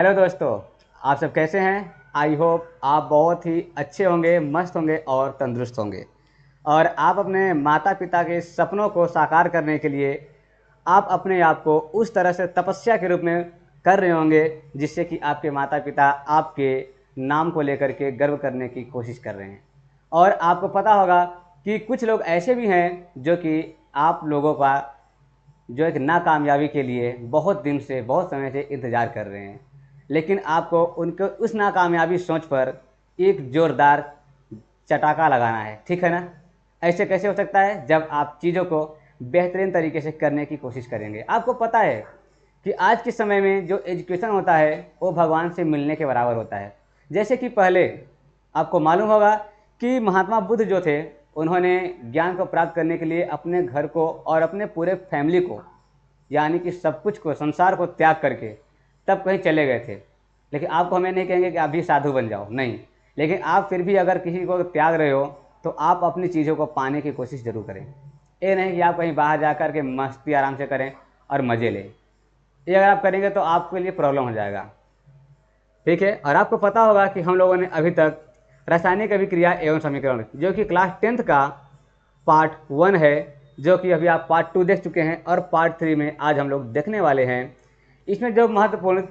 Hello दोस्तों, आप सब कैसे हैं? आई होप आप बहुत ही अच्छे होंगे, मस्त होंगे और तंदुरुस्त होंगे। और आप अपने माता पिता के सपनों को साकार करने के लिए आप अपने आप को उस तरह से तपस्या के रूप में कर रहे होंगे जिससे कि आपके माता पिता आपके नाम को लेकर के गर्व करने की कोशिश कर रहे हैं। और आपको पता होगा कि कुछ लोग ऐसे भी हैं जो कि आप लोगों का जो एक नाकामयाबी के लिए बहुत दिन से बहुत समय से इंतज़ार कर रहे हैं, लेकिन आपको उनको उस नाकामयाबी सोच पर एक ज़ोरदार चटाका लगाना है, ठीक है ना? ऐसे कैसे हो सकता है? जब आप चीज़ों को बेहतरीन तरीके से करने की कोशिश करेंगे। आपको पता है कि आज के समय में जो एजुकेशन होता है वो भगवान से मिलने के बराबर होता है। जैसे कि पहले आपको मालूम होगा कि महात्मा बुद्ध जो थे, उन्होंने ज्ञान को प्राप्त करने के लिए अपने घर को और अपने पूरे फैमिली को, यानी कि सब कुछ को, संसार को त्याग करके तब कहीं चले गए थे। लेकिन आपको हमें नहीं कहेंगे कि आप भी साधु बन जाओ, नहीं। लेकिन आप फिर भी अगर किसी को त्याग रहे हो तो आप अपनी चीज़ों को पाने की कोशिश ज़रूर करें। ये नहीं कि आप कहीं बाहर जा कर के मस्ती आराम से करें और मज़े लें। ये अगर आप करेंगे तो आपके लिए प्रॉब्लम हो जाएगा, ठीक है? और आपको पता होगा कि हम लोगों ने अभी तक रासायनिक अभिक्रिया एवं समीकरण, जो कि क्लास 10th का पार्ट 1 है, जो कि अभी आप पार्ट 2 देख चुके हैं और पार्ट 3 में आज हम लोग देखने वाले हैं। इसमें जो महत्वपूर्ण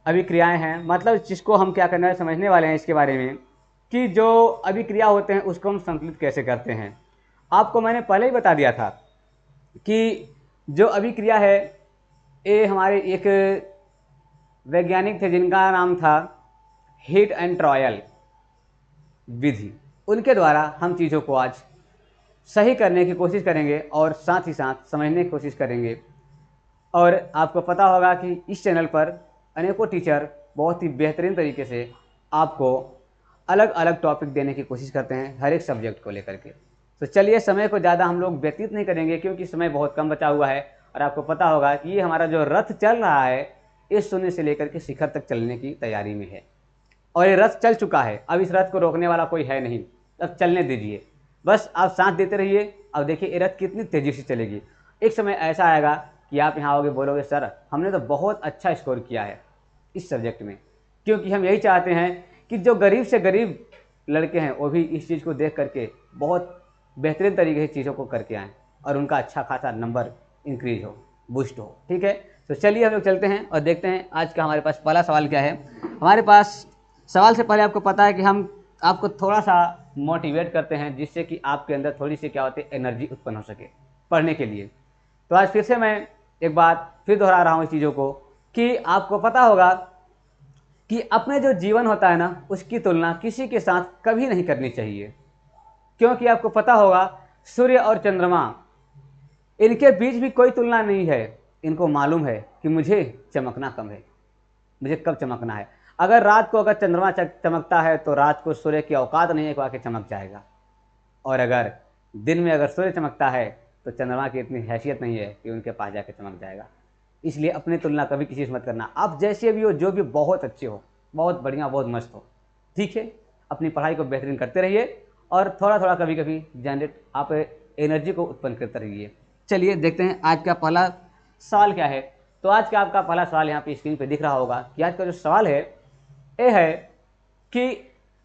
अभिक्रियाएं हैं, मतलब जिसको हम क्या करना है समझने वाले हैं इसके बारे में, कि जो अभिक्रिया होते हैं उसको हम संतुलित कैसे करते हैं। आपको मैंने पहले ही बता दिया था कि जो अभिक्रिया है ये हमारे एक वैज्ञानिक थे जिनका नाम था हीट एंड ट्रायल विधि। उनके द्वारा हम चीज़ों को आज सही करने की कोशिश करेंगे और साथ ही साथ समझने की कोशिश करेंगे। और आपको पता होगा कि इस चैनल पर अनेकों टीचर बहुत ही बेहतरीन तरीके से आपको अलग अलग टॉपिक देने की कोशिश करते हैं हर एक सब्जेक्ट को लेकर के। तो चलिए, समय को ज़्यादा हम लोग व्यतीत नहीं करेंगे क्योंकि समय बहुत कम बचा हुआ है। और आपको पता होगा कि ये हमारा जो रथ चल रहा है इस शून्य से लेकर के शिखर तक चलने की तैयारी में है। और ये रथ चल चुका है, अब इस रथ को रोकने वाला कोई है नहीं। अब चलने दीजिए, बस आप साथ देते रहिए। अब देखिए ये रथ कितनी तेज़ी से चलेगी। एक समय ऐसा आएगा कि आप यहाँ आओगे, बोलोगे सर हमने तो बहुत अच्छा स्कोर किया है इस सब्जेक्ट में। क्योंकि हम यही चाहते हैं कि जो गरीब से गरीब लड़के हैं वो भी इस चीज़ को देख करके बहुत बेहतरीन तरीके से चीज़ों को करके आएँ और उनका अच्छा खासा नंबर इंक्रीज हो, बूस्ट हो, ठीक है? तो चलिए हम लोग चलते हैं और देखते हैं आज का हमारे पास पहला सवाल क्या है। हमारे पास सवाल से पहले आपको पता है कि हम आपको थोड़ा सा मोटिवेट करते हैं जिससे कि आपके अंदर थोड़ी सी क्या होती है एनर्जी उत्पन्न हो सके पढ़ने के लिए। तो आज फिर से मैं एक बात फिर दोहरा रहा हूँ इस चीज़ों को कि आपको पता होगा कि अपने जो जीवन होता है ना उसकी तुलना किसी के साथ कभी नहीं करनी चाहिए। क्योंकि आपको पता होगा सूर्य और चंद्रमा, इनके बीच भी कोई तुलना नहीं है। इनको मालूम है कि मुझे चमकना कम है, मुझे कब चमकना है। अगर रात को अगर चंद्रमा चमकता है तो रात को सूर्य की औकात नहीं है कि आके चमक जाएगा। और अगर दिन में अगर सूर्य चमकता है तो चंद्रमा की इतनी हैसियत नहीं है कि उनके पास जाके चमक जाएगा। इसलिए अपनी तुलना कभी किसी से मत करना। आप जैसे भी हो, जो भी, बहुत अच्छे हो, बहुत बढ़िया, बहुत मस्त हो, ठीक है? अपनी पढ़ाई को बेहतरीन करते रहिए और थोड़ा थोड़ा कभी कभी जनरेट आप एनर्जी को उत्पन्न करते रहिए। चलिए देखते हैं आज का पहला सवाल क्या है। तो आज का आपका पहला सवाल यहाँ पे स्क्रीन पे दिख रहा होगा कि आज का जो सवाल है ये है कि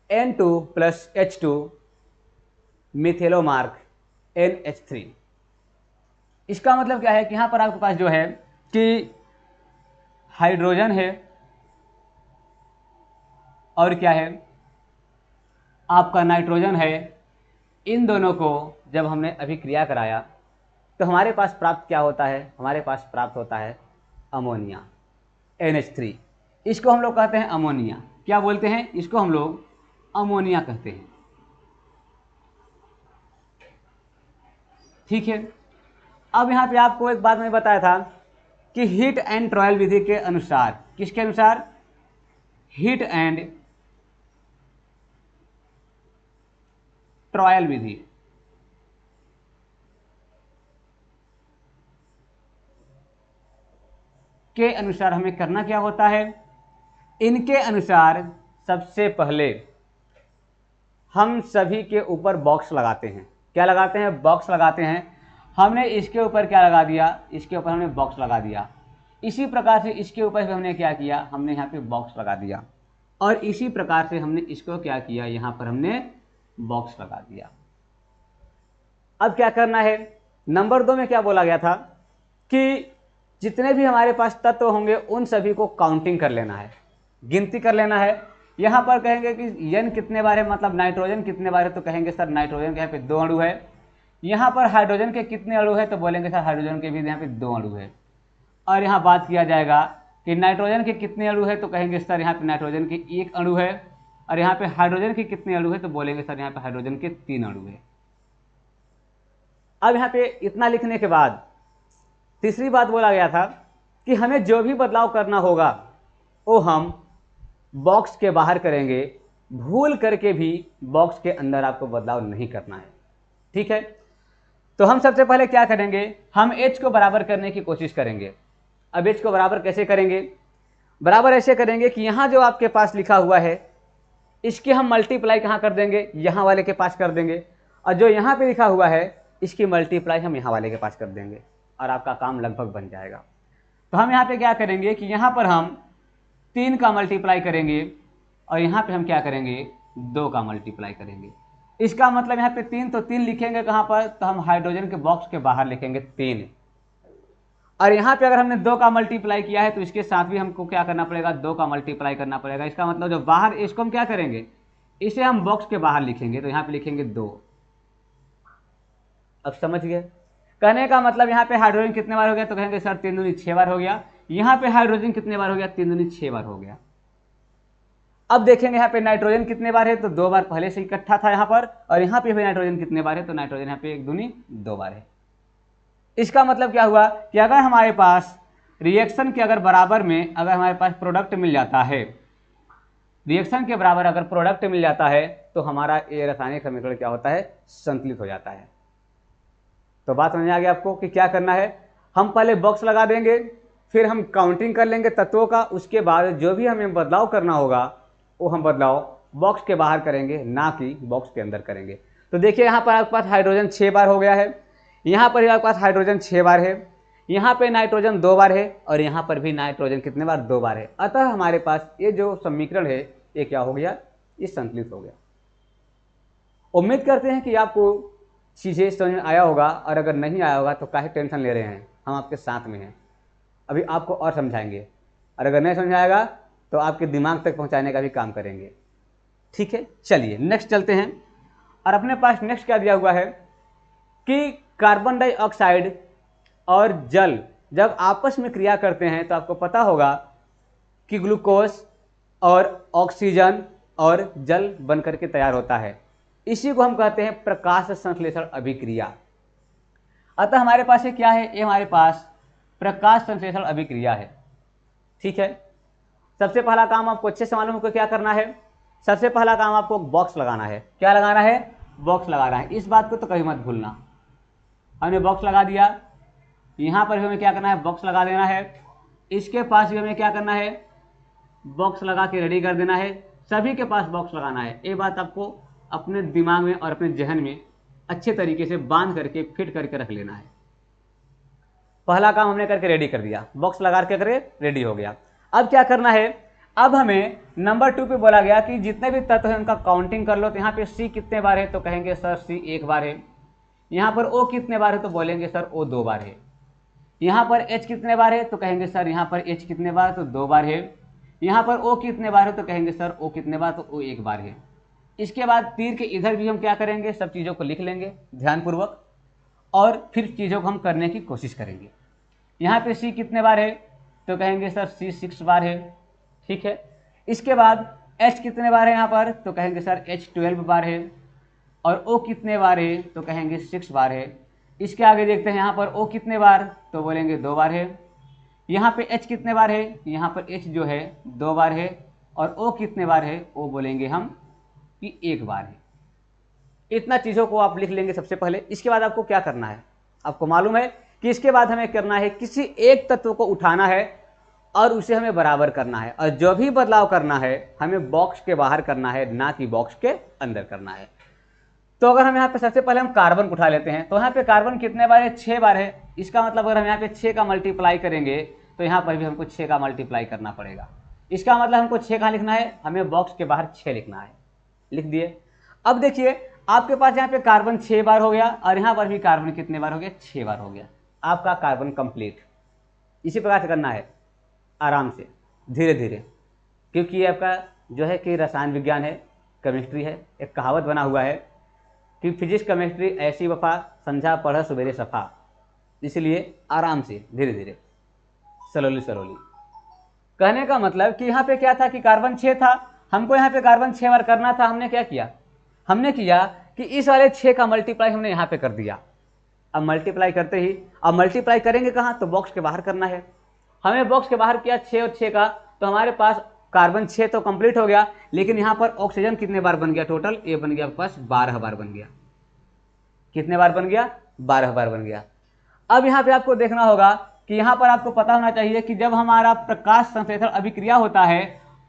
N2 प्लस H2 मिथेलोमार्क NH3। इसका मतलब क्या है कि यहाँ पर आपके पास जो है कि हाइड्रोजन है और क्या है आपका नाइट्रोजन है। इन दोनों को जब हमने अभिक्रिया कराया तो हमारे पास प्राप्त क्या होता है? हमारे पास प्राप्त होता है अमोनिया, NH3। इसको हम लोग कहते हैं अमोनिया। क्या बोलते हैं इसको? हम लोग अमोनिया कहते हैं, ठीक है? अब यहाँ पे आपको एक बात मैं बताया था कि हीट एंड ट्रायल विधि के अनुसार, किसके अनुसार? हीट एंड ट्रायल विधि के अनुसार हमें करना क्या होता है? इनके अनुसार सबसे पहले हम सभी के ऊपर बॉक्स लगाते हैं। क्या लगाते हैं? बॉक्स लगाते हैं। हमने इसके ऊपर क्या लगा दिया? इसके ऊपर हमने बॉक्स लगा दिया। इसी प्रकार से इसके ऊपर भी हमने क्या किया, हमने यहाँ पे बॉक्स लगा दिया, और इसी प्रकार से हमने इसको क्या किया, यहाँ पर हमने बॉक्स लगा दिया। अब क्या करना है, नंबर 2 में क्या बोला गया था कि जितने भी हमारे पास तत्व होंगे उन सभी को काउंटिंग कर लेना है, गिनती कर लेना है। यहाँ पर कहेंगे कि N कितने बार है, मतलब नाइट्रोजन कितने बार है, तो कहेंगे सर नाइट्रोजन के यहाँ पे 2 अणु है। यहाँ पर हाइड्रोजन के कितने अणु है, तो बोलेंगे सर हाइड्रोजन के भी यहाँ पे 2 अणु है। और यहाँ बात किया जाएगा कि नाइट्रोजन के कितने अणु है, तो कहेंगे सर यहाँ पे नाइट्रोजन के 1 अणु है। और यहाँ पे हाइड्रोजन के कितने अणु है, तो बोलेंगे सर यहाँ पे हाइड्रोजन के 3 अणु है। अब यहाँ पे इतना लिखने के बाद तीसरी बात बोला गया था कि हमें जो भी बदलाव करना होगा वो हम बॉक्स के बाहर करेंगे, भूल करके भी बॉक्स के अंदर आपको बदलाव नहीं करना है। ठीक है, तो हम सबसे पहले क्या करेंगे, हम H को बराबर करने की कोशिश करेंगे। अब H को बराबर कैसे करेंगे, बराबर ऐसे करेंगे कि यहाँ जो आपके पास लिखा हुआ है इसकी हम मल्टीप्लाई कहाँ कर देंगे, यहाँ वाले के पास कर देंगे, और जो यहाँ पे लिखा हुआ है इसकी मल्टीप्लाई हम यहाँ वाले के पास कर देंगे, और आपका काम लगभग बन जाएगा। तो हम यहाँ पे क्या करेंगे कि यहाँ पर हम 3 का मल्टीप्लाई करेंगे, और यहाँ पे हम क्या करेंगे 2 का मल्टीप्लाई करेंगे। इसका मतलब यहाँ पे 3, तो 3 लिखेंगे कहाँ पर, तो हम हाइड्रोजन के बॉक्स के बाहर लिखेंगे 3। और यहाँ पे अगर हमने 2 का मल्टीप्लाई किया है तो इसके साथ भी हमको क्या करना पड़ेगा, 2 का मल्टीप्लाई करना पड़ेगा। इसका मतलब जो बाहर, इसको हम क्या करेंगे, इसे हम बॉक्स के बाहर लिखेंगे, तो यहाँ पे लिखेंगे 2। अब समझ गए, कहने का मतलब यहाँ पे हाइड्रोजन कितने बार हो गया, तो कहेंगे सर 3 दूनी 6 बार हो गया। यहाँ पे हाइड्रोजन कितने बार हो गया, 3 दूनी 6 बार हो गया। अब देखेंगे यहाँ पे नाइट्रोजन कितने बार है, तो 2 बार पहले से इकट्ठा था यहाँ पर, और यहाँ पे भी नाइट्रोजन कितने बार है, तो नाइट्रोजन यहाँ पे 1 दूनी 2 बार है। इसका मतलब क्या हुआ कि अगर हमारे पास रिएक्शन के अगर बराबर में अगर हमारे पास प्रोडक्ट मिल जाता है, रिएक्शन के बराबर अगर प्रोडक्ट मिल जाता है, तो हमारा ये रासायनिक समीकरण क्या होता है, संतुलित हो जाता है। तो बात समझ आ गई आपको कि क्या करना है, हम पहले बॉक्स लगा देंगे, फिर हम काउंटिंग कर लेंगे तत्वों का, उसके बाद जो भी हमें बदलाव करना होगा वो हम बदलाव बॉक्स के बाहर करेंगे, ना कि बॉक्स के अंदर करेंगे। तो देखिए यहाँ पर आपके पास हाइड्रोजन 6 बार हो गया है, यहाँ पर भी आपके पास हाइड्रोजन 6 बार है, यहाँ पे नाइट्रोजन 2 बार है, और यहाँ पर भी नाइट्रोजन कितने बार, 2 बार है। अतः हमारे पास ये जो समीकरण है ये क्या हो गया, ये संतुलित हो गया। उम्मीद करते हैं कि आपको चीज़ें समझ में आया होगा, और अगर नहीं आया होगा तो काहे टेंशन ले रहे हैं, हम आपके साथ में हैं, अभी आपको और समझाएंगे, और अगर नहीं समझ आएगा तो आपके दिमाग तक पहुंचाने का भी काम करेंगे। ठीक है, चलिए नेक्स्ट चलते हैं। और अपने पास नेक्स्ट क्या दिया हुआ है कि कार्बन डाइऑक्साइड और जल जब आपस में क्रिया करते हैं तो आपको पता होगा कि ग्लूकोज और ऑक्सीजन और जल बनकर के तैयार होता है। इसी को हम कहते हैं प्रकाश संश्लेषण अभिक्रिया। अतः हमारे पास ये क्या है, ये हमारे पास प्रकाश संश्लेषण अभिक्रिया है। ठीक है, सबसे पहला काम आपको अच्छे से मालूम है क्या करना है, सबसे पहला काम आपको बॉक्स लगाना है। क्या लगाना है, बॉक्स लगाना है, इस बात को तो कभी मत भूलना। हमने बॉक्स लगा दिया, यहाँ पर भी हमें क्या करना है, बॉक्स लगा देना है, इसके पास भी हमें क्या करना है, बॉक्स लगा के रेडी कर देना है। सभी के पास बॉक्स लगाना है, ये बात आपको अपने दिमाग में और अपने जहन में अच्छे तरीके से बांध करके फिट करके रख लेना है। पहला काम हमने करके रेडी कर दिया, बॉक्स लगा के करके रेडी हो गया। अब क्या करना है, अब हमें नंबर 2 पे बोला गया कि जितने भी तत्व हैं उनका काउंटिंग कर लो। तो यहाँ पे C कितने बार है, तो कहेंगे सर C 1 बार है। यहाँ पर O कितने बार है, तो बोलेंगे सर O 2 बार है। यहाँ पर H कितने बार है, तो कहेंगे सर यहाँ पर H कितने बार, तो 2 बार है। यहाँ पर O कितने बार है, तो कहेंगे सर O कितने बार, तो O 1 बार है। इसके बाद तीर के इधर भी हम क्या करेंगे, सब चीज़ों को लिख लेंगे ध्यानपूर्वक, और फिर चीज़ों को हम करने की कोशिश करेंगे। यहाँ पे C कितने बार है, तो कहेंगे सर C 6 बार है। ठीक है, इसके बाद H कितने बार है यहाँ पर, तो कहेंगे सर H 12 बार है। और O कितने बार है, तो कहेंगे 6 बार है। इसके आगे देखते हैं यहाँ पर O कितने बार, तो बोलेंगे 2 बार है। यहाँ पे H कितने बार है, यहाँ पर H जो है 2 बार है। और O कितने बार है, O बोलेंगे हम कि 1 बार है। इतना चीज़ों को आप लिख लेंगे सबसे पहले। इसके बाद आपको क्या करना है, आपको मालूम है कि इसके बाद हमें करना है, किसी एक तत्व को उठाना है और उसे हमें बराबर करना है, और जो भी बदलाव करना है हमें बॉक्स के बाहर करना है, ना कि बॉक्स के अंदर करना है। तो अगर हम यहाँ पे सबसे पहले हम कार्बन उठा लेते हैं, तो यहाँ पे कार्बन कितने बार है, 6 बार है। इसका मतलब अगर हम यहाँ पे 6 का मल्टीप्लाई करेंगे तो यहाँ पर भी हमको 6 का मल्टीप्लाई करना पड़ेगा। इसका मतलब हमको 6 कहाँ लिखना है, हमें बॉक्स के बाहर 6 लिखना है। लिख दिए। अब देखिए आपके पास यहाँ पे कार्बन 6 बार हो गया और यहाँ पर भी कार्बन कितने बार हो गया, 6 बार हो गया। आपका कार्बन कंप्लीट। इसी प्रकार से करना है, आराम से, धीरे धीरे, क्योंकि ये आपका जो है कि रसायन विज्ञान है, केमिस्ट्री है। एक कहावत बना हुआ है कि फिजिक्स केमिस्ट्री ऐसी वफा, संझा पढ़ सवेरे सफा। इसलिए आराम से, धीरे धीरे, स्लोली स्लोली। कहने का मतलब कि यहाँ पे क्या था कि कार्बन 6 था, हमको यहाँ पे कार्बन 6 बार करना था। हमने क्या किया, हमने किया कि इस वाले 6 का मल्टीप्लाई हमने यहाँ पे कर दिया। अब मल्टीप्लाई करते ही, अब मल्टीप्लाई करेंगे कहाँ, तो बॉक्स के बाहर करना है। हमें बॉक्स के बाहर किया 6 और 6 का, तो हमारे पास कार्बन 6 तो कंप्लीट हो गया, लेकिन यहाँ पर ऑक्सीजन कितने बार बन गया, टोटल ये बन गया आपके पास 12 बार बन गया। कितने बार बन गया, 12 बार बन गया। अब यहाँ पे आपको देखना होगा कि यहाँ पर आपको पता होना चाहिए कि जब हमारा प्रकाश संश्लेषण अभिक्रिया होता है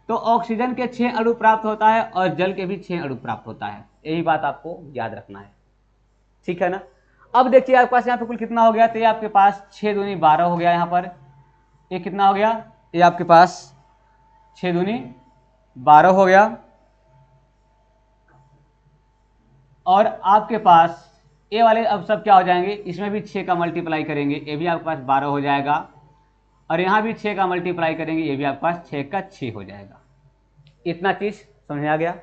तो ऑक्सीजन के 6 अणु प्राप्त होता है और जल के भी 6 अणु प्राप्त होता है। यही बात आपको याद रखना है, ठीक है ना। अब देखिए आपके पास यहाँ पे कुल कितना हो गया, तो ये आपके पास 6 दूनी 12 हो गया। यहाँ पर ये कितना हो गया, ये आपके पास 6 दूनी 12 हो गया। और आपके पास ये वाले अब सब क्या हो जाएंगे, इसमें भी 6 का मल्टीप्लाई करेंगे, ये भी आपके पास 12 हो जाएगा। और यहाँ भी 6 का मल्टीप्लाई करेंगे, ये भी आपके पास 6 का 6 हो जाएगा। इतना चीज समझ में आ गया।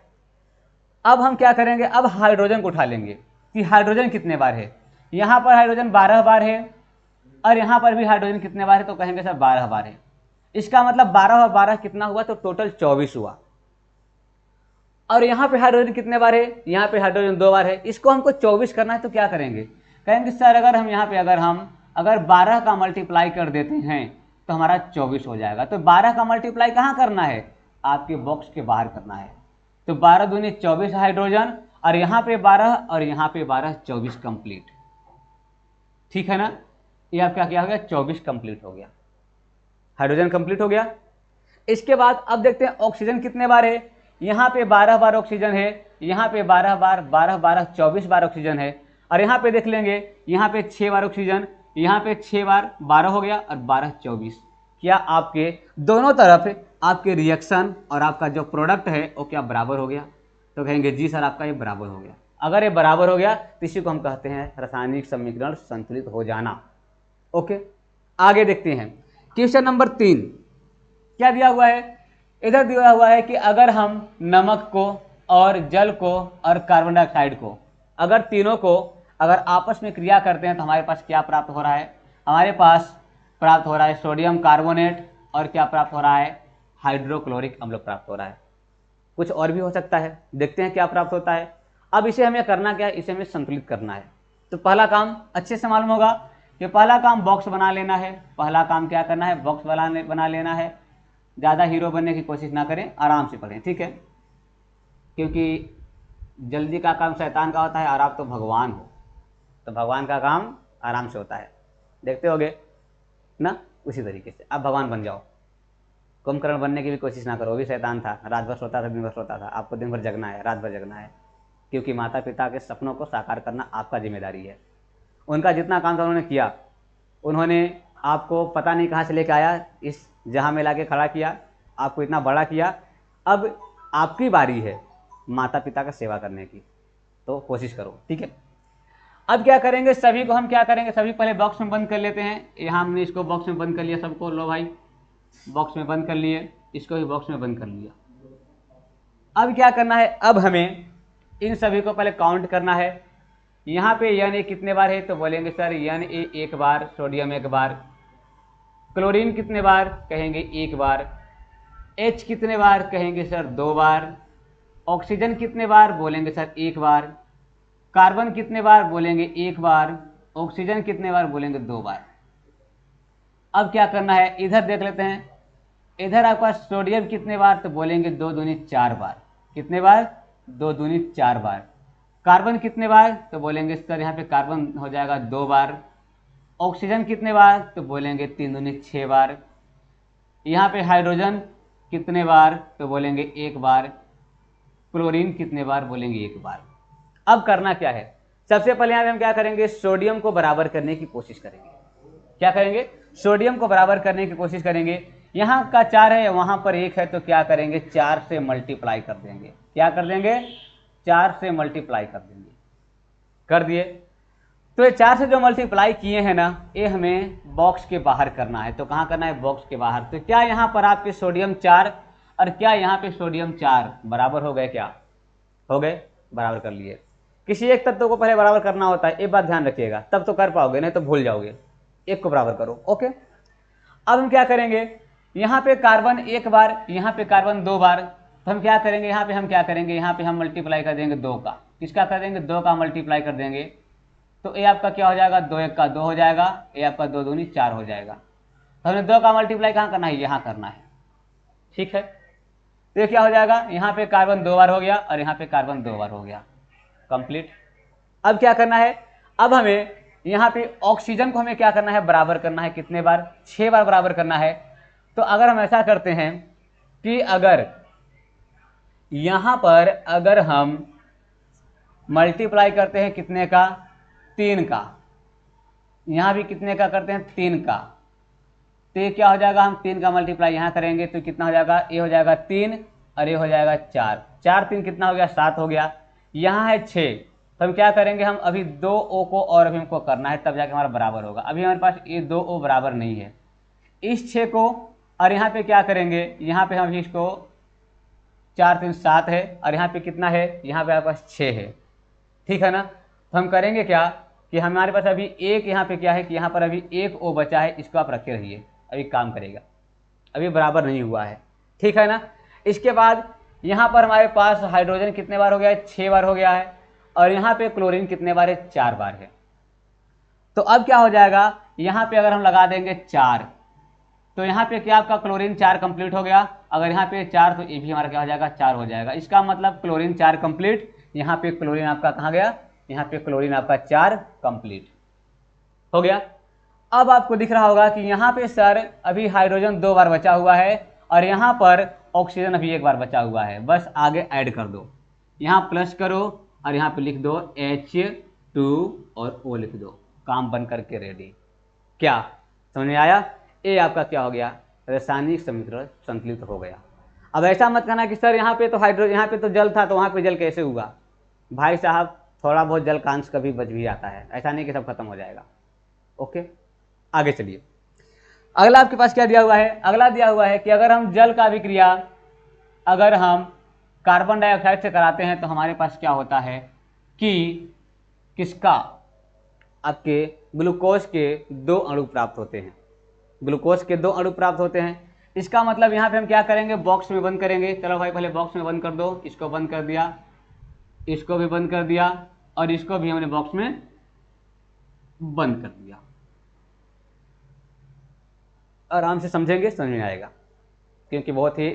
अब हम क्या करेंगे, अब हाइड्रोजन को उठा लेंगे कि हाइड्रोजन कितने बार है। यहाँ पर हाइड्रोजन 12 बार है और यहाँ पर भी हाइड्रोजन कितने बार है, तो कहेंगे सर 12 बार है। इसका मतलब 12 और 12 कितना हुआ, तो टोटल 24 हुआ। और यहाँ पे हाइड्रोजन कितने बार है, यहाँ पे हाइड्रोजन 2 बार है। इसको हमको 24 करना है, तो क्या करेंगे, कहेंगे सर अगर हम यहाँ पे अगर 12 का मल्टीप्लाई कर देते हैं तो हमारा 24 हो जाएगा। तो 12 का मल्टीप्लाई कहाँ करना है, आपके बॉक्स के बाहर करना है। तो 12 दूनी 24 हाइड्रोजन और यहाँ पे 12 और यहाँ पे 12, 24 कंप्लीट, ठीक है ना। ये आपका क्या हो गया, 24 कंप्लीट हो गया, हाइड्रोजन कंप्लीट हो गया। इसके बाद अब देखते हैं ऑक्सीजन कितने बार है। यहाँ पे 12 बार ऑक्सीजन है, यहाँ पे 12 बार, 12 12 24 बार ऑक्सीजन है। और यहाँ पे देख लेंगे, यहाँ पे 6 बार ऑक्सीजन, यहाँ पे 6 बार, 12 हो गया और 12 24। क्या आपके दोनों तरफ आपके रिएक्शन और आपका जो प्रोडक्ट है वो क्या बराबर हो गया, तो कहेंगे जी सर आपका ये बराबर हो गया। अगर ये बराबर हो गया तो इसी को हम कहते हैं रासायनिक समीकरण संतुलित हो जाना। ओके, आगे देखते हैं क्वेश्चन नंबर 3। क्या दिया हुआ है, इधर दिया हुआ है कि अगर हम नमक को और जल को और कार्बन डाइऑक्साइड को, अगर तीनों को अगर आपस में क्रिया करते हैं तो हमारे पास क्या प्राप्त हो रहा है, हमारे पास प्राप्त हो रहा है सोडियम कार्बोनेट और क्या प्राप्त हो रहा है, हाइड्रोक्लोरिक अम्ल प्राप्त हो रहा है। कुछ और भी हो सकता है, देखते हैं क्या प्राप्त होता है। अब इसे हमें करना क्या है, इसे हमें संतुलित करना है। तो पहला काम अच्छे से मालूम होगा कि पहला काम बॉक्स बना लेना है। पहला काम क्या करना है, बॉक्स बना लेना है। ज़्यादा हीरो बनने की कोशिश ना करें, आराम से पढ़ें, ठीक है, क्योंकि जल्दी का काम शैतान का होता है और आप तो भगवान हो, तो भगवान का काम आराम से होता है। देखते होगे ना, उसी तरीके से आप भगवान बन जाओ। कुंभकर्ण बनने की भी कोशिश ना करो, वो भी शैतान था, रात भर सोता था, दिन भर सोता था। आपको दिन भर जगना है, रात भर जगना है, क्योंकि माता पिता के सपनों को साकार करना आपका जिम्मेदारी है। उनका जितना काम था उन्होंने किया, उन्होंने आपको पता नहीं कहाँ से लेके आया, इस जहाँ में लाके खड़ा किया, आपको इतना बड़ा किया। अब आपकी बारी है माता पिता का सेवा करने की, तो कोशिश करो, ठीक है। अब क्या करेंगे, सभी को हम क्या करेंगे, सभी पहले बॉक्स में बंद कर लेते हैं। यहाँ हमने इसको बॉक्स में बंद कर लिया, सबको लो भाई बॉक्स में बंद कर लिए, इसको भी बॉक्स में बंद कर लिया। अब क्या करना है, अब हमें इन सभी को पहले काउंट करना है। यहाँ पे Na कितने बार है, तो बोलेंगे सर Na 1 बार, सोडियम 1 बार, क्लोरीन कितने बार, कहेंगे 1 बार, H कितने बार, कहेंगे सर 2 बार, ऑक्सीजन कितने बार, बोलेंगे सर 1 बार, कार्बन कितने बार, बोलेंगे 1 बार, ऑक्सीजन कितने बार, बोलेंगे 2 बार। अब क्या करना है, इधर देख लेते हैं, इधर आपका सोडियम कितने बार, तो बोलेंगे 2 दूनी 4 बार। कितने बार, 2 दूनी 4 बार। कार्बन कितने बार, तो बोलेंगे सर यहाँ पे कार्बन हो जाएगा 2 बार। ऑक्सीजन कितने बार, तो बोलेंगे 3 दूनी 6 बार। यहाँ पे हाइड्रोजन कितने बार, तो बोलेंगे 1 बार। क्लोरीन कितने बार, बोलेंगे 1 बार। अब करना क्या है, सबसे पहले यहाँ पे हम क्या करेंगे, सोडियम को बराबर करने की कोशिश करेंगे। क्या करेंगे, सोडियम को बराबर करने की कोशिश करेंगे। यहाँ का 4 है, वहाँ पर 1 है, तो क्या करेंगे 4 से मल्टीप्लाई कर देंगे। क्या कर देंगे, 4 से मल्टीप्लाई कर देंगे। कर दिए, तो ये 4 से जो मल्टीप्लाई किए हैं ना, ये हमें बॉक्स के बाहर करना है। तो कहाँ करना है, बॉक्स के बाहर। तो क्या यहाँ पर आपके सोडियम 4 और क्या यहाँ पे सोडियम 4 बराबर हो गए, क्या हो गए, बराबर कर लिए। किसी एक तत्व को पहले बराबर करना होता है, एक बात ध्यान रखिएगा, तब तो कर पाओगे, नहीं तो भूल जाओगे। एक को बराबर करो, ओके। अब हम क्या करेंगे, यहाँ पे कार्बन एक बार, यहाँ पे कार्बन 2 बार, तो हम क्या करेंगे, यहाँ पे हम क्या करेंगे, यहाँ पे हम मल्टीप्लाई कर देंगे 2 का। किसका कर देंगे, 2 का मल्टीप्लाई कर देंगे। तो ये आपका क्या हो जाएगा, 2 1 का 2 हो जाएगा, ये आपका 2 दूनी 4 हो जाएगा। तो हमें 2 का मल्टीप्लाई कहाँ करना है, यहाँ करना है, ठीक है। तो ये क्या हो जाएगा, यहाँ पे कार्बन 2 बार हो गया और यहाँ पे कार्बन 2 बार हो गया, कंप्लीट। अब क्या करना है, अब हमें यहाँ पे ऑक्सीजन को हमें क्या करना है, बराबर करना है। कितने बार, 6 बार बराबर करना है। तो अगर हम ऐसा करते हैं कि अगर यहाँ पर अगर हम मल्टीप्लाई करते हैं कितने का, 3 का, यहाँ भी कितने का करते हैं, 3 का, तो ये क्या हो जाएगा, हम 3 का मल्टीप्लाई यहाँ करेंगे तो कितना हो जाएगा, ये हो जाएगा 3 और ये हो जाएगा 4, 4 3 कितना हो गया, 7 हो गया। यहाँ है 6, तो हम क्या करेंगे, हम अभी 2 O को और अभी हमको करना है, तब जाके हमारा बराबर होगा। अभी हमारे पास ये 2 O बराबर नहीं है, इस 6 को, और यहाँ पे क्या करेंगे, यहाँ पे हम इसको 4 3 7 है और यहाँ पे कितना है, यहाँ पे आपके पास 6 है, ठीक है ना। तो हम करेंगे क्या कि हमारे पास अभी एक यहाँ पे क्या है कि यहाँ पर अभी एक O बचा है, इसको आप रखे रहिए, अभी काम करेगा, अभी बराबर नहीं हुआ है, ठीक है ना। इसके बाद यहाँ पर हमारे पास हाइड्रोजन कितने बार हो गया है, 6 बार हो गया है, और यहाँ पे क्लोरीन कितने बार है, 4 बार है। तो अब क्या हो जाएगा, यहाँ पे अगर हम लगा देंगे 4, तो यहाँ पे क्या आपका क्लोरीन 4 कंप्लीट हो गया। अगर यहाँ पे 4 तो ये भी हमारा क्या हो जाएगा, 4 हो जाएगा। इसका मतलब क्लोरीन 4 कंप्लीट, यहाँ पे क्लोरीन आपका कहाँ गया, यहाँ पे क्लोरीन आपका 4 कंप्लीट हो गया। अब आपको दिख रहा होगा कि यहाँ पे सर अभी हाइड्रोजन 2 बार बचा हुआ है और यहाँ पर ऑक्सीजन अभी 1 बार बचा हुआ है, बस आगे ऐड कर दो, यहाँ प्लस करो और यहाँ पे लिख दो H2 और O लिख दो, काम बन करके रेडी। क्या समझ में आया, ये आपका क्या हो गया, रासायनिक समीकरण संतुलित हो गया। अब ऐसा मत कहना कि सर यहाँ पे तो हाइड्रोजन, यहाँ पे तो जल था तो वहाँ पे जल कैसे हुआ। भाई साहब थोड़ा बहुत जल का अंश कभी बच भी जाता है, ऐसा नहीं कि सब खत्म हो जाएगा, ओके। आगे चलिए, अगला आपके पास क्या दिया हुआ है, अगला दिया हुआ है कि अगर हम जल का अभिक्रिया अगर हम कार्बन डाइऑक्साइड से कराते हैं तो हमारे पास क्या होता है कि किसका, आपके ग्लूकोज के 2 अणु प्राप्त होते हैं, ग्लूकोज के 2 अणु प्राप्त होते हैं। इसका मतलब यहाँ पे हम क्या करेंगे, बॉक्स में बंद करेंगे। चलो भाई पहले बॉक्स में बंद कर दो, इसको बंद कर दिया, इसको भी बंद कर दिया और इसको भी हमने बॉक्स में बंद कर दिया। आराम से समझेंगे, समझ में आएगा, क्योंकि बहुत ही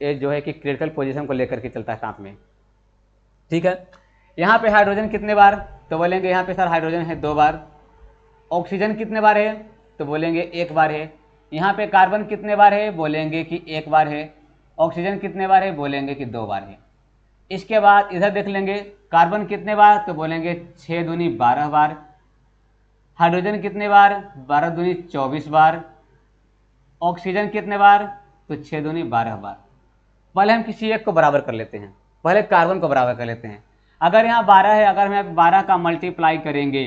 ये जो है कि क्रिटिकल पोजीशन को लेकर के चलता है साथ में, ठीक है। यहाँ पे हाइड्रोजन कितने बार, तो बोलेंगे यहाँ पे सर हाइड्रोजन है 2 बार। ऑक्सीजन कितने बार है, तो बोलेंगे 1 बार है। यहाँ पे कार्बन कितने बार है, बोलेंगे कि 1 बार है। ऑक्सीजन कितने बार है, बोलेंगे कि 2 बार है। इसके बाद इधर देख लेंगे कार्बन कितने बार, तो बोलेंगे 6 दूनी 12 बार। हाइड्रोजन कितने बार, 12 दूनी 24 बार। ऑक्सीजन कितने बार, तो 6 दूनी 12 बार। पहले हम किसी एक को बराबर कर लेते हैं, पहले कार्बन को बराबर कर लेते हैं। अगर यहाँ 12 है, अगर हम 12 का मल्टीप्लाई करेंगे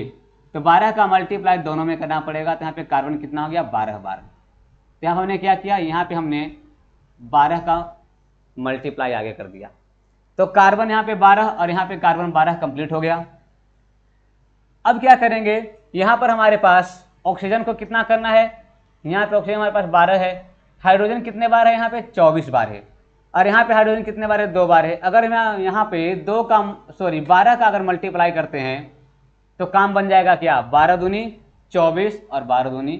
तो 12 का मल्टीप्लाई दोनों में करना पड़ेगा, तो यहाँ पे कार्बन कितना हो गया, 12 बार। तो यहाँ हमने क्या किया, यहाँ पे हमने 12 का मल्टीप्लाई आगे कर दिया, तो कार्बन यहाँ पे 12 और यहाँ पे कार्बन 12 कंप्लीट हो गया। अब क्या करेंगे, यहाँ पर हमारे पास ऑक्सीजन को कितना करना है, यहाँ पे ऑक्सीजन हमारे पास 12 है। हाइड्रोजन कितने बार है, यहाँ पे 24 बार है। और यहाँ पे हाइड्रोजन कितने बार है, 2 बार है। अगर हम यहाँ पे 12 का अगर मल्टीप्लाई करते हैं तो काम बन जाएगा क्या, 12 दूनी 24 और 12 दूनी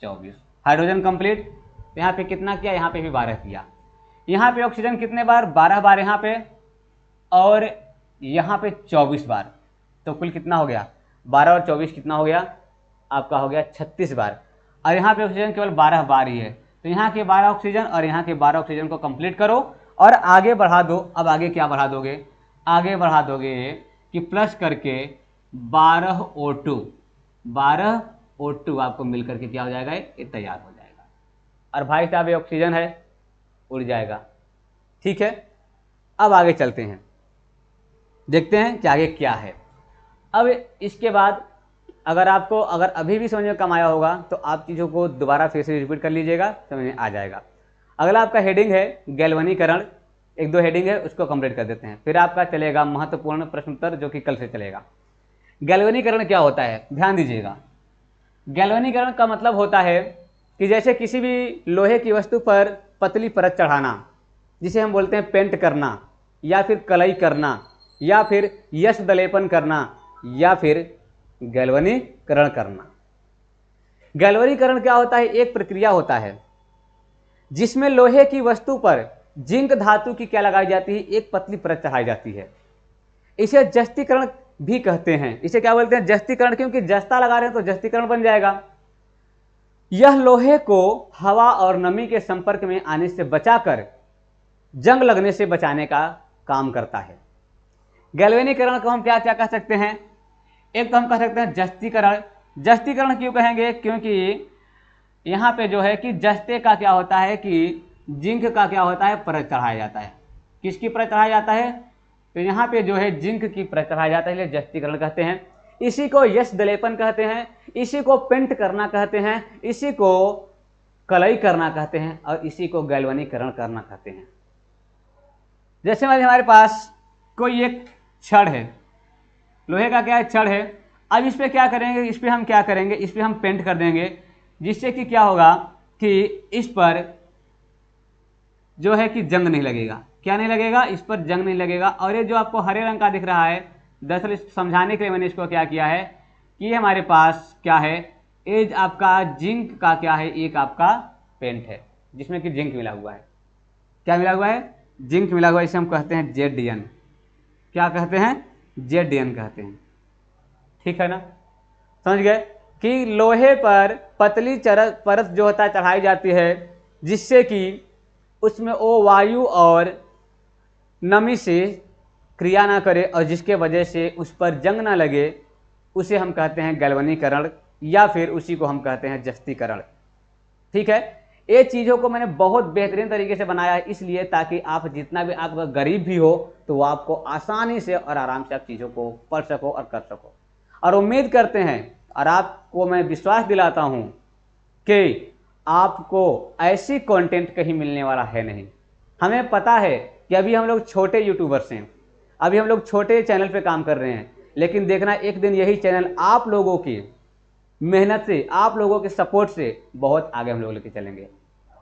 24, हाइड्रोजन कंप्लीट। यहाँ पे कितना किया, यहाँ पे भी 12 किया। यहाँ पे ऑक्सीजन कितने बार, 12 बार यहाँ पे, और यहाँ पे 24 बार। तो कुल कितना हो गया, 12 और 24 कितना हो गया, आपका हो गया 36 बार। और यहाँ पे ऑक्सीजन केवल 12 बार ही है, तो यहाँ के 12 ऑक्सीजन और यहाँ के 12 ऑक्सीजन को कंप्लीट करो और आगे बढ़ा दो। अब आगे क्या बढ़ा दोगे, आगे बढ़ा दोगे कि प्लस करके 12 O2, 12 O2 आपको मिल करके क्या हो जाएगा, ये तैयार हो जाएगा। और भाई साहब ये ऑक्सीजन है, उड़ जाएगा। ठीक है, अब आगे चलते हैं, देखते हैं कि आगे क्या है। अब इसके बाद अगर अभी भी समझ में कम आया होगा तो आप चीज़ों को दोबारा फिर से रिपीट कर लीजिएगा, समझ में आ जाएगा। अगला आपका हेडिंग है गैल्वनीकरण, एक दो हेडिंग है उसको कंप्लीट कर देते हैं, फिर आपका चलेगा महत्वपूर्ण प्रश्न उत्तर जो कि कल से चलेगा। गैल्वनीकरण क्या होता है, ध्यान दीजिएगा। गैल्वनीकरण का मतलब होता है कि जैसे किसी भी लोहे की वस्तु पर पतली परत चढ़ाना, जिसे हम बोलते हैं पेंट करना, या फिर कलई करना, या फिर यश दलेपन करना, या फिर गैल्वनीकरण करना। गैल्वनीकरण क्या होता है, एक प्रक्रिया होता है जिसमें लोहे की वस्तु पर जिंक धातु की क्या लगाई जाती है, एक पतली परत चढ़ाई जाती है। इसे जस्तीकरण भी कहते हैं। इसे क्या बोलते हैं, जस्तीकरण, क्योंकि जस्ता लगा रहे हैं तो जस्तीकरण बन जाएगा। यह लोहे को हवा और नमी के संपर्क में आने से बचाकर जंग लगने से बचाने का काम करता है। गैल्वेनीकरण को हम क्या क्या कह सकते हैं, एक तो हम कह सकते हैं जस्तीकरण। जस्तीकरण क्यों कहेंगे, क्योंकि यहाँ पे जो है कि जस्ते का क्या होता है कि जिंक का क्या होता है, परत चढ़ाया जाता है। किसकी परत चढ़ाया जाता है, तो यहाँ पे जो है जिंक की परत चढ़ाया जाता है, इसलिए जस्तीकरण कहते हैं। इसी को यश दलेपन कहते हैं, इसी को पेंट करना कहते हैं, इसी को कलई करना कहते हैं, और इसी को गैल्वनीकरण करना कहते हैं। जैसे हमारे पास कोई एक छड़ है, लोहे का क्या है, छड़ है। अब इस पे क्या करेंगे, इस पे हम क्या करेंगे, इस पे हम पेंट कर देंगे, जिससे कि क्या होगा कि इस पर जो है कि जंग नहीं लगेगा। क्या नहीं लगेगा, इस पर जंग नहीं लगेगा। और ये जो आपको हरे रंग का दिख रहा है, दरअसल इस समझाने के लिए मैंने इसको क्या किया है कि हमारे पास क्या है, ये आपका जिंक का क्या है, एक आपका पेंट है जिसमें कि जिंक मिला हुआ है। क्या मिला हुआ है, जिंक मिला हुआ है। इसे हम कहते हैं ZN। क्या कहते हैं, ZN कहते हैं। ठीक है ना, समझ गए कि लोहे पर पतली परत जो होता है चढ़ाई जाती है, जिससे कि उसमें वो वायु और नमी से क्रिया ना करे और जिसके वजह से उस पर जंग ना लगे, उसे हम कहते हैं गैल्वनीकरण, या फिर उसी को हम कहते हैं जस्तीकरण। ठीक है, ये चीज़ों को मैंने बहुत बेहतरीन तरीके से बनाया है, इसलिए ताकि आप जितना भी आप गरीब भी हो तो आपको आसानी से और आराम से आप चीज़ों को पढ़ सको और कर सको। और उम्मीद करते हैं और आपको मैं विश्वास दिलाता हूं कि आपको ऐसी कंटेंट कहीं मिलने वाला है नहीं। हमें पता है कि अभी हम लोग छोटे यूट्यूबर्स हैं, अभी हम लोग छोटे चैनल पे काम कर रहे हैं, लेकिन देखना एक दिन यही चैनल आप लोगों की मेहनत से, आप लोगों के सपोर्ट से बहुत आगे हम लोग लेके चलेंगे।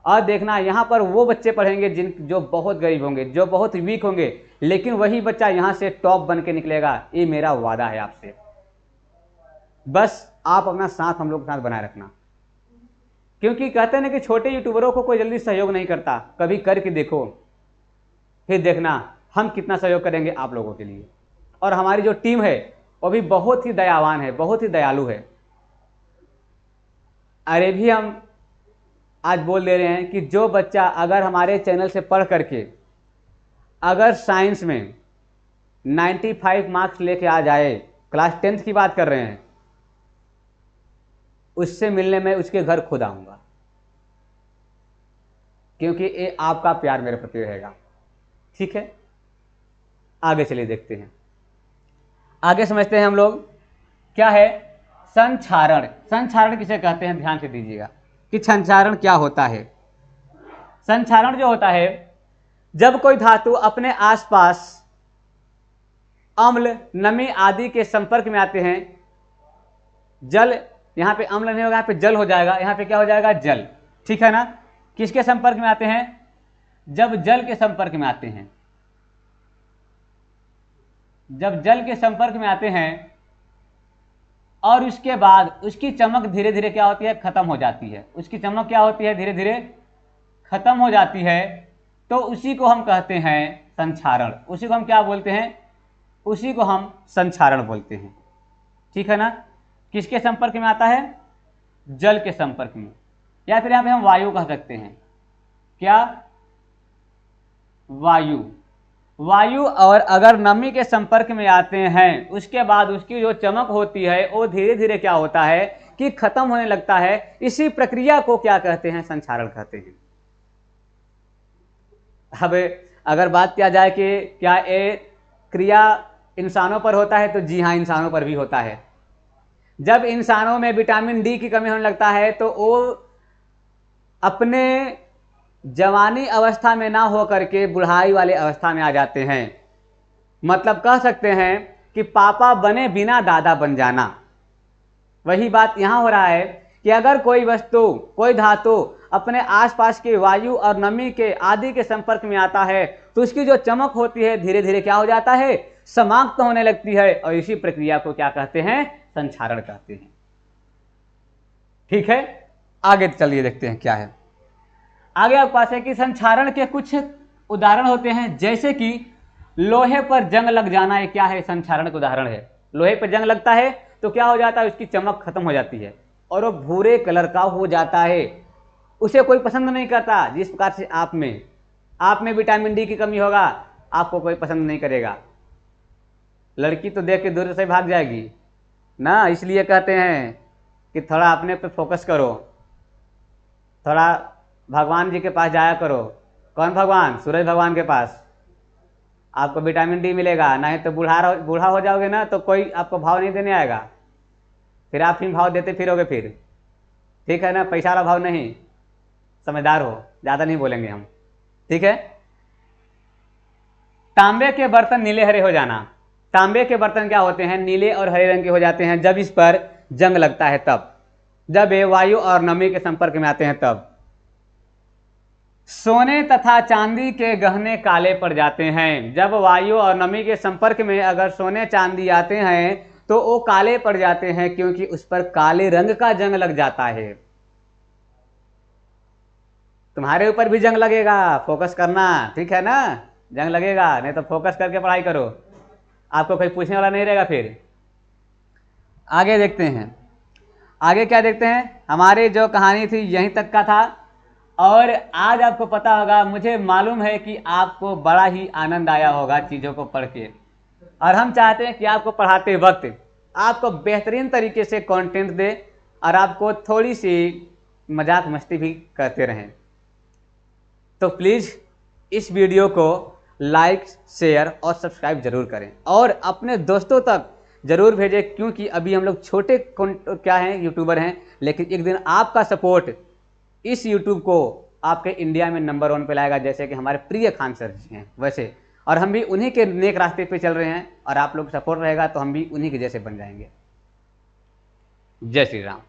और देखना यहाँ पर वो बच्चे पढ़ेंगे जो बहुत गरीब होंगे, जो बहुत वीक होंगे, लेकिन वही बच्चा यहाँ से टॉप बन के निकलेगा। ये मेरा वादा है आपसे। बस आप अपना साथ हम लोग के साथ बनाए रखना, क्योंकि कहते हैं ना कि छोटे यूट्यूबरों को कोई जल्दी सहयोग नहीं करता। कभी करके देखो, फिर देखना हम कितना सहयोग करेंगे आप लोगों के लिए। और हमारी जो टीम है वो भी बहुत ही दयावान है, बहुत ही दयालु है। अरे भी हम आज बोल दे रहे हैं कि जो बच्चा अगर हमारे चैनल से पढ़ करके अगर साइंस में 95 मार्क्स लेके आ जाए, क्लास 10th की बात कर रहे हैं, उससे मिलने में उसके घर खुद आऊंगा, क्योंकि ये आपका प्यार मेरे प्रति रहेगा। ठीक है, आगे चलिए देखते हैं, आगे समझते हैं हम लोग क्या है संक्षारण। संक्षारण किसे कहते हैं, ध्यान से दीजिएगा कि संक्षारण क्या होता है। संक्षारण जो होता है, जब कोई धातु अपने आसपास अम्ल, नमी आदि के संपर्क में आते हैं, जल, यहाँ पे अम्ल नहीं होगा, यहाँ पे जल हो जाएगा, यहाँ पे क्या हो जाएगा, जल। ठीक है ना, किसके संपर्क में आते हैं, जब जल के संपर्क में आते हैं, जब जल के संपर्क में आते हैं और उसके बाद उसकी चमक धीरे धीरे क्या होती है, खत्म हो जाती है। उसकी चमक क्या होती है, धीरे धीरे खत्म हो जाती है, तो उसी को हम कहते हैं संक्षारण। उसी को हम क्या बोलते हैं, उसी को हम संक्षारण बोलते हैं। ठीक है ना, किसके संपर्क में आता है, जल के संपर्क में, या फिर यहाँ पे हम वायु कह सकते हैं। क्या, वायु। वायु और अगर नमी के संपर्क में आते हैं, उसके बाद उसकी जो चमक होती है वो धीरे धीरे क्या होता है कि खत्म होने लगता है, इसी प्रक्रिया को क्या कहते हैं? संक्षारण कहते हैं। अब अगर बात किया जाए कि क्या ये क्रिया इंसानों पर होता है, तो जी हाँ, इंसानों पर भी होता है। जब इंसानों में विटामिन डी की कमी होने लगता है तो वो अपने जवानी अवस्था में ना होकर के बुढ़ाई वाले अवस्था में आ जाते हैं। मतलब कह सकते हैं कि पापा बने बिना दादा बन जाना। वही बात यहां हो रहा है कि अगर कोई वस्तु, कोई धातु अपने आसपास के वायु और नमी के आदि के संपर्क में आता है तो उसकी जो चमक होती है धीरे धीरे क्या हो जाता है? समाप्त होने लगती है। और इसी प्रक्रिया को क्या कहते हैं? संक्षारण कहते हैं। ठीक है, आगे चलिए देखते हैं क्या है। आगे आपके पास है कि संक्षारण के कुछ उदाहरण होते हैं, जैसे कि लोहे पर जंग लग जाना। ये क्या है? संक्षारण का उदाहरण है। लोहे पर जंग लगता है तो क्या हो जाता है? उसकी चमक खत्म हो जाती है और वो भूरे कलर का हो जाता है। उसे कोई पसंद नहीं करता। जिस प्रकार से आप में विटामिन डी की कमी होगा, आपको कोई पसंद नहीं करेगा। लड़की तो देख के दूर से भाग जाएगी ना। इसलिए कहते हैं कि थोड़ा अपने पे फोकस करो, थोड़ा भगवान जी के पास जाया करो। कौन भगवान? सूरज भगवान के पास। आपको विटामिन डी मिलेगा। नहीं तो बूढ़ा हो जाओगे ना तो कोई आपको भाव नहीं देने आएगा, फिर आप ही भाव देते फिरोगे फिर। ठीक है ना? पैसा वाला भाव नहीं। समझदार हो, ज़्यादा नहीं बोलेंगे हम। ठीक है। तांबे के बर्तन नीले हरे हो जाना। तांबे के बर्तन क्या होते हैं? नीले और हरे रंग के हो जाते हैं जब इस पर जंग लगता है तब, जब ये वायु और नमी के संपर्क में आते हैं तब। सोने तथा चांदी के गहने काले पड़ जाते हैं। जब वायु और नमी के संपर्क में अगर सोने चांदी आते हैं तो वो काले पड़ जाते हैं, क्योंकि उस पर काले रंग का जंग लग जाता है। तुम्हारे ऊपर भी जंग लगेगा, फोकस करना। ठीक है ना? जंग लगेगा, नहीं तो फोकस करके पढ़ाई करो, आपको कोई पूछने वाला नहीं रहेगा। फिर आगे देखते हैं। आगे क्या देखते हैं? हमारी जो कहानी थी यहीं तक का था। और आज आपको पता होगा, मुझे मालूम है कि आपको बड़ा ही आनंद आया होगा चीज़ों को पढ़ के। और हम चाहते हैं कि आपको पढ़ाते वक्त आपको बेहतरीन तरीके से कंटेंट दे और आपको थोड़ी सी मजाक मस्ती भी करते रहें। तो प्लीज़ इस वीडियो को लाइक, शेयर और सब्सक्राइब जरूर करें और अपने दोस्तों तक जरूर भेजें, क्योंकि अभी हम लोग छोटे क्या हैं, यूट्यूबर हैं, लेकिन एक दिन आपका सपोर्ट इस यूट्यूब को आपके इंडिया में नंबर 1 पे लाएगा, जैसे कि हमारे प्रिय खान सर जी हैं वैसे। और हम भी उन्हीं के नेक रास्ते पे चल रहे हैं और आप लोग सपोर्ट रहेगा तो हम भी उन्हीं के जैसे बन जाएंगे। जय श्री राम।